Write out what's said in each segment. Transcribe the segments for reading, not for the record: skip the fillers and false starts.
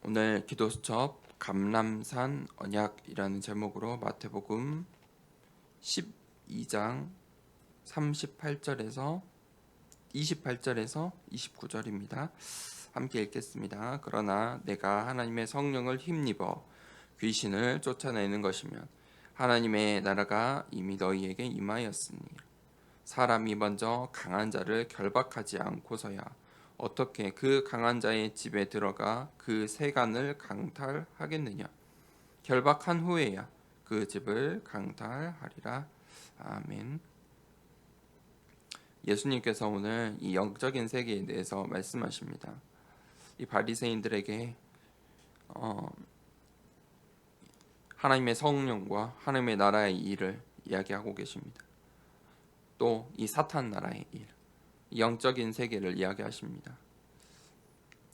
오늘 기도 수첩 감람산 언약이라는 제목으로 마태복음 12장 38절에서 28절에서 29절입니다. 함께 읽겠습니다. 그러나 내가 하나님의 성령을 힘입어 귀신을 쫓아내는 것이면 하나님의 나라가 이미 너희에게 임하였으니 사람이 먼저 강한 자를 결박하지 않고서야 어떻게 그 강한 자의 집에 들어가 그 세간을 강탈하겠느냐. 결박한 후에야 그 집을 강탈하리라. 아멘. 예수님께서 오늘 이 영적인 세계에 대해서 말씀하십니다. 이 바리새인들에게 하나님의 성령과 하나님의 나라의 일을 이야기하고 계십니다. 또 이 사탄 나라의 일, 영적인 세계를 이야기하십니다.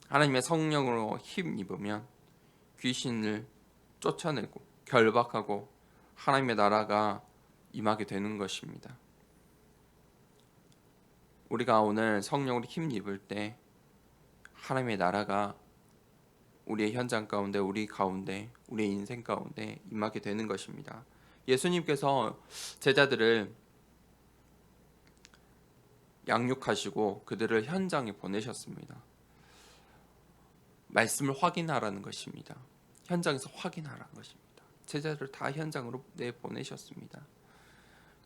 하나님의 성령으로 힘입으면 귀신을 쫓아내고 결박하고 하나님의 나라가 임하게 되는 것입니다. 우리가 오늘 성령으로 힘입을 때 하나님의 나라가 우리의 현장 가운데, 우리 가운데, 우리의 인생 가운데 임하게 되는 것입니다. 예수님께서 제자들을 양육하시고 그들을 현장에 보내셨습니다. 말씀을 확인하라는 것입니다. 현장에서 확인하라는 것입니다. 제자들을 다 현장으로 내보내셨습니다.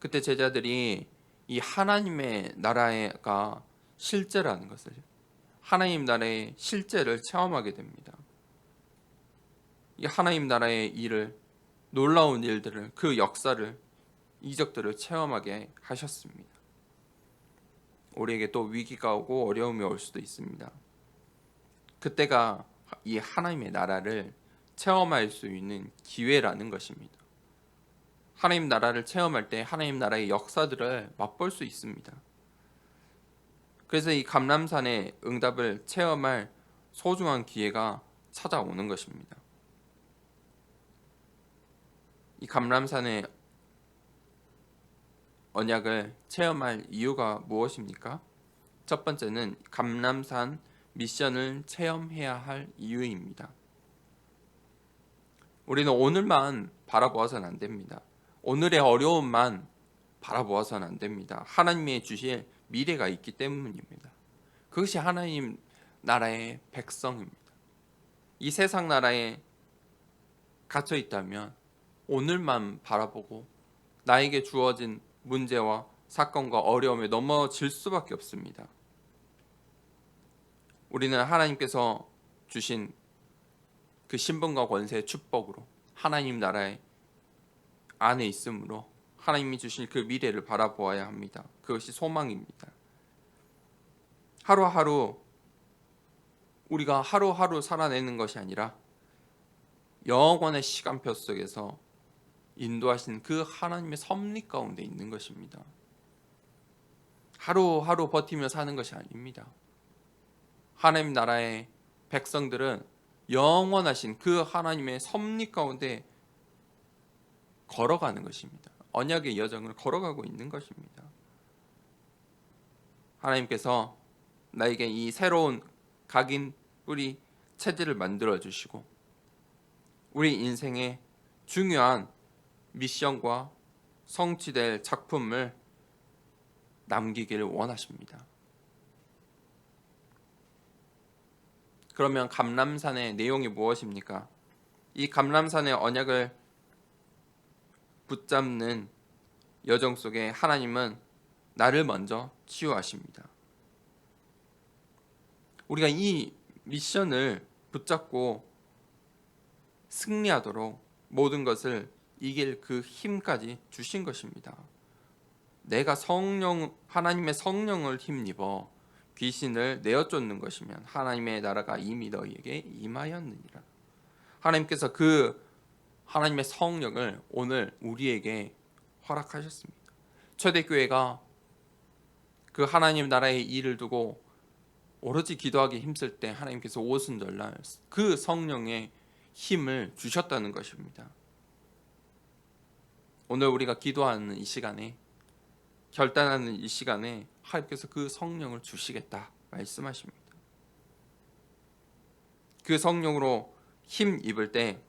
그때 제자들이 이 하나님의 나라가 실제라는 것을, 하나님 나라의 실제를 체험하게 됩니다. 이 하나님 나라의 일을, 놀라운 일들을, 그 역사를, 이적들을 체험하게 하셨습니다. 우리에게 또 위기가 오고 어려움이 올 수도 있습니다. 그때가 이 하나님의 나라를 체험할 수 있는 기회라는 것입니다. 하나님 나라를 체험할 때 하나님 나라의 역사들을 맛볼 수 있습니다. 그래서 이 감람산의 응답을 체험할 소중한 기회가 찾아오는 것입니다. 이 감람산의 언약을 체험할 이유가 무엇입니까? 첫 번째는 감람산 미션을 체험해야 할 이유입니다. 우리는 오늘만 바라보아서는 안 됩니다. 오늘의 어려움만 바라보아서는 안 됩니다. 하나님이 주실 미래가 있기 때문입니다. 그것이 하나님 나라의 백성입니다. 이 세상 나라에 갇혀 있다면 오늘만 바라보고 나에게 주어진 문제와 사건과 어려움에 넘어질 수밖에 없습니다. 우리는 하나님께서 주신 그 신분과 권세의 축복으로 하나님 나라의 안에 있으므로 하나님이 주신 그 미래를 바라보아야 합니다. 그것이 소망입니다. 하루하루 우리가 하루하루 살아내는 것이 아니라 영원의 시간표 속에서 인도하신 그 하나님의 섭리 가운데 있는 것입니다. 하루하루 버티며 사는 것이 아닙니다. 하나님 나라의 백성들은 영원하신 그 하나님의 섭리 가운데 걸어가는 것입니다. 언약의 여정을 걸어가고 있는 것입니다. 하나님께서 나에게 이 새로운 각인 뿌리 체질을 만들어 주시고 우리 인생의 중요한 미션과 성취될 작품을 남기기를 원하십니다. 그러면 감람산의 내용이 무엇입니까? 이 감람산의 언약을 붙잡는 여정 속에 하나님은 나를 먼저 치유하십니다. 우리가 이 미션을 붙잡고 승리하도록 모든 것을 이길 그 힘까지 주신 것입니다. 내가 하나님의 성령을 힘입어 귀신을 내어 쫓는 것이면 하나님의 나라가 이미 너희에게 임하였느니라. 하나님께서 그 하나님의 성령을 오늘 우리에게 허락하셨습니다. 초대교회가 그 하나님 나라의 일을 두고 오로지 기도하기 힘쓸 때 하나님께서 오순절날 그 성령의 힘을 주셨다는 것입니다. 오늘 우리가 기도하는 이 시간에, 결단하는 이 시간에 하나님께서 그 성령을 주시겠다 말씀하십니다. 그 성령으로 힘 입을 때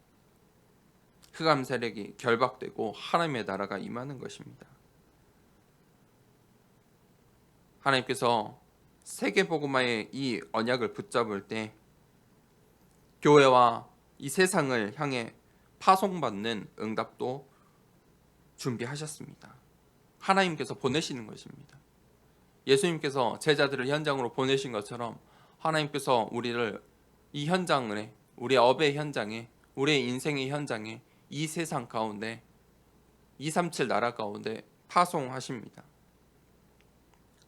흑암 세력이 결박되고 하나님의 나라가 임하는 것입니다. 하나님께서 세계복음화의 이 언약을 붙잡을 때 교회와 이 세상을 향해 파송받는 응답도 준비하셨습니다. 하나님께서 보내시는 것입니다. 예수님께서 제자들을 현장으로 보내신 것처럼 하나님께서 우리를 이 현장에, 우리의 업의 현장에, 우리의 인생의 현장에, 이 세상 가운데 237 나라 가운데 파송하십니다.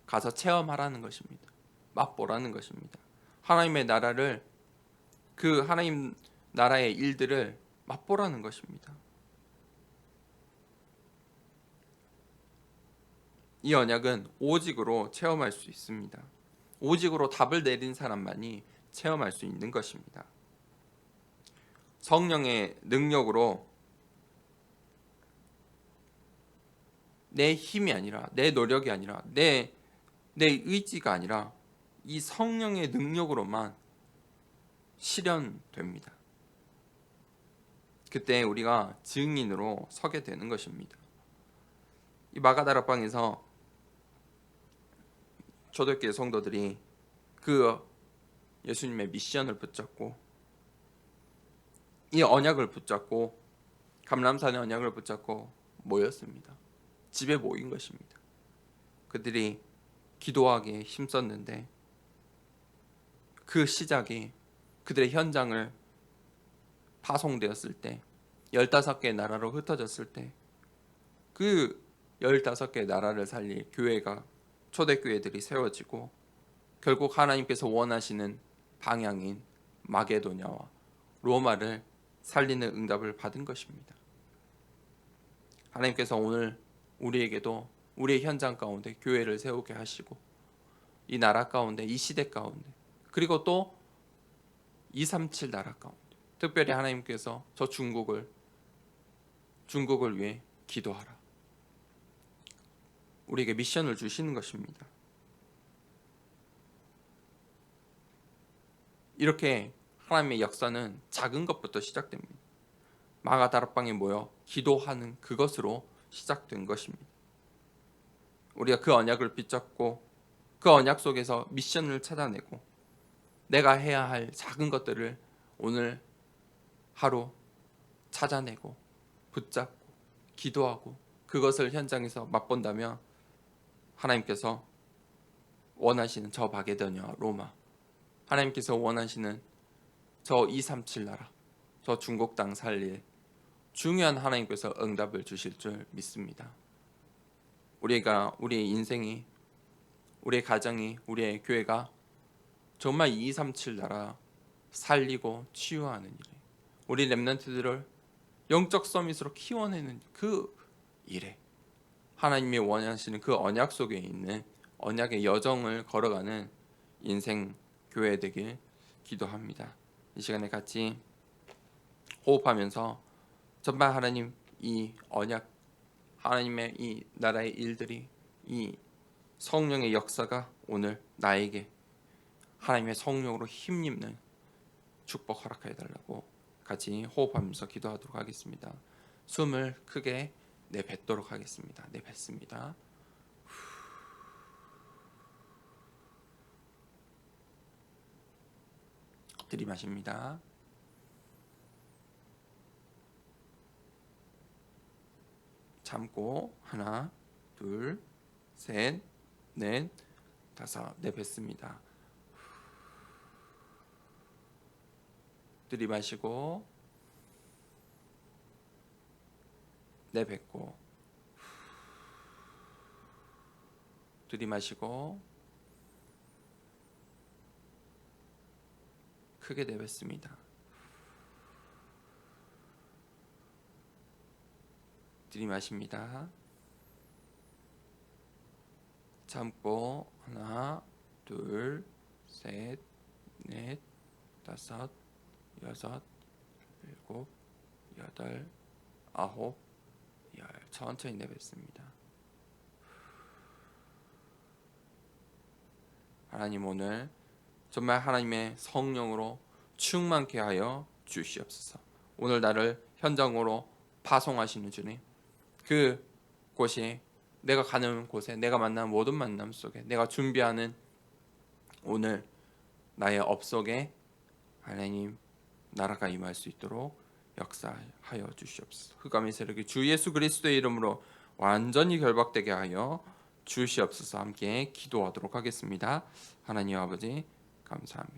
가서 체험하라는 것입니다. 맛보라는 것입니다. 하나님의 나라를, 그 하나님 나라의 일들을 맛보라는 것입니다. 이 언약은 오직으로 체험할 수 있습니다. 오직으로 답을 내린 사람만이 체험할 수 있는 것입니다. 성령의 능력으로 내 힘이 아니라, 내 노력이 아니라, 내 의지가 아니라 이 성령의 능력으로만 실현됩니다. 그때 우리가 증인으로 서게 되는 것입니다. 이 마가다락방에서 초대교회 성도들이 그 예수님의 미션을 붙잡고 이 언약을 붙잡고 감람산의 언약을 붙잡고 모였습니다. 집에 모인 것입니다. 그들이 기도하기에 힘썼는데 그 시작이 그들의 현장을 파송되었을 때 15개의 나라로 흩어졌을 때 그 15개의 나라를 살릴 교회가 초대교회들이 세워지고 결국 하나님께서 원하시는 방향인 마게도냐와 로마를 살리는 응답을 받은 것입니다. 하나님께서 오늘 우리에게도 우리의 현장 가운데 교회를 세우게 하시고 이 나라 가운데, 이 시대 가운데, 그리고 또 237 나라 가운데 특별히 하나님께서 저 중국을 위해 기도하라, 우리에게 미션을 주시는 것입니다. 이렇게 하나님의 역사는 작은 것부터 시작됩니다. 마가다락방에 모여 기도하는 그것으로 시작된 것입니다. 우리가 그 언약을 붙잡고 그 언약 속에서 미션을 찾아내고 내가 해야 할 작은 것들을 오늘 하루 찾아내고 붙잡고 기도하고 그것을 현장에서 맛본다면 하나님께서 원하시는 저 마게도냐 로마, 하나님께서 원하시는 저 237 나라, 저 중국 땅 살릴 중요한 하나님께서 응답을 주실 줄 믿습니다. 우리의 인생이, 우리의 가정이, 우리의 교회가 정말 237 나라 살리고 치유하는 일에, 우리 렘넌트들을 영적 서밋으로 키워내는 그 일에 하나님이 원하시는 그 언약 속에 있는 언약의 여정을 걸어가는 인생 교회 되길 기도합니다. 이 시간에 같이 호흡하면서 정말 하나님 이 언약, 하나님의 이 나라의 일들이, 이 성령의 역사가 오늘 나에게 하나님의 성령으로 힘입는 축복 허락해 달라고 같이 호흡하면서 기도하도록 하겠습니다. 숨을 크게 내뱉도록 하겠습니다. 내뱉습니다. 들이마십니다. 참고 하나, 둘, 셋, 넷, 다섯. 내뱉습니다. 들이마시고 내뱉고 들이마시고 크게 내뱉습니다. 들이마십니다. 참고 하나, 둘, 셋, 넷, 다섯, 여섯, 일곱, 여덟, 아홉, 열. 천천히 내뱉습니다. 하나님 오늘 정말 하나님의 성령으로 충만케 하여 주시옵소서. 오늘 나를 현장으로 파송하시는 주님, 그 곳이 내가 가는 곳에, 내가 만난 모든 만남 속에, 내가 준비하는 오늘 나의 업속에 하나님 나라가 임할 수 있도록 역사하여 주시옵소서. 흑암의 세력이 주 예수 그리스도의 이름으로 완전히 결박되게 하여 주시옵소서. 함께 기도하도록 하겠습니다. 하나님 아버지 감사합니다.